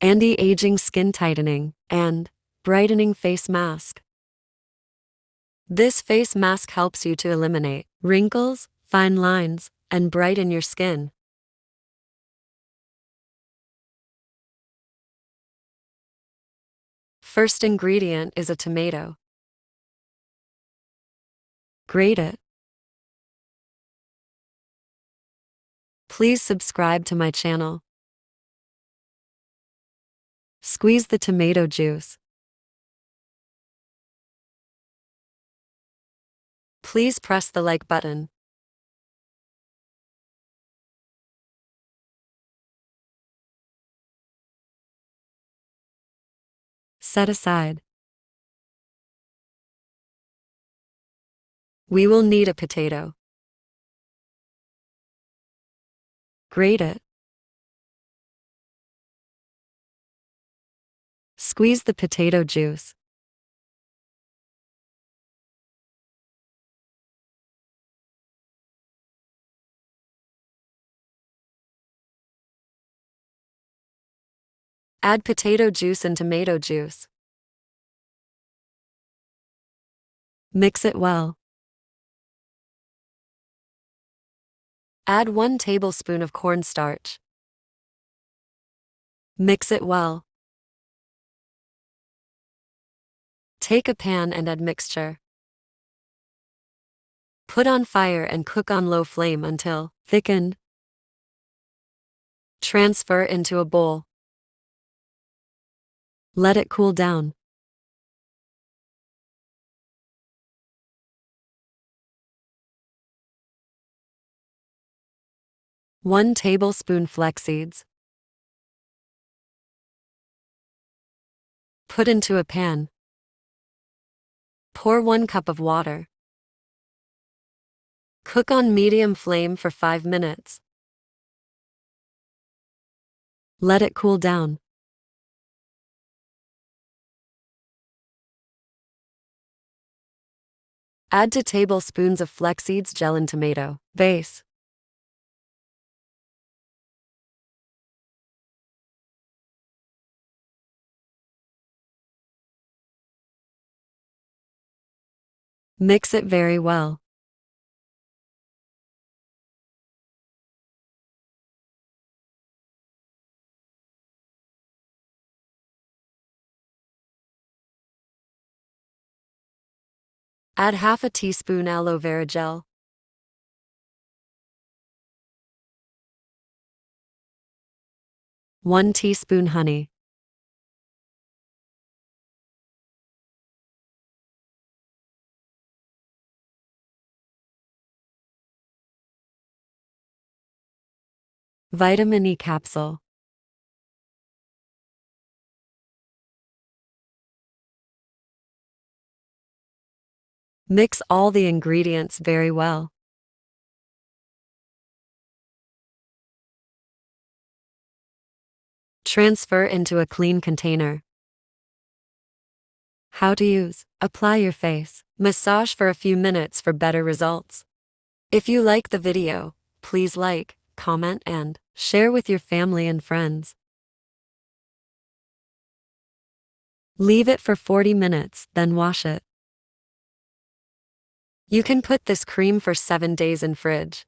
anti-aging skin tightening, and brightening face mask. This face mask helps you to eliminate wrinkles, fine lines, and brighten your skin. First ingredient is a tomato. Grate it. Please subscribe to my channel. Squeeze the tomato juice. Please press the like button. Set aside. We will need a potato. Grate it. Squeeze the potato juice. Add potato juice and tomato juice. Mix it well. Add 1 tablespoon of cornstarch. Mix it well. Take a pan and add mixture. Put on fire and cook on low flame until thickened. Transfer into a bowl. Let it cool down. One tablespoon flax seeds. Put into a pan. Pour 1 cup of water. Cook on medium flame for 5 minutes. Let it cool down. Add 2 tablespoons of flax seeds gel and tomato base. Mix it very well. Add half a teaspoon aloe vera gel. One teaspoon honey. Vitamin E capsule. Mix all the ingredients very well. Transfer into a clean container. How to use: apply your face. Massage for a few minutes for better results. If you like the video, please like, comment, and share with your family and friends. Leave it for 40 minutes, then wash it. You can put this cream for 7 days in fridge.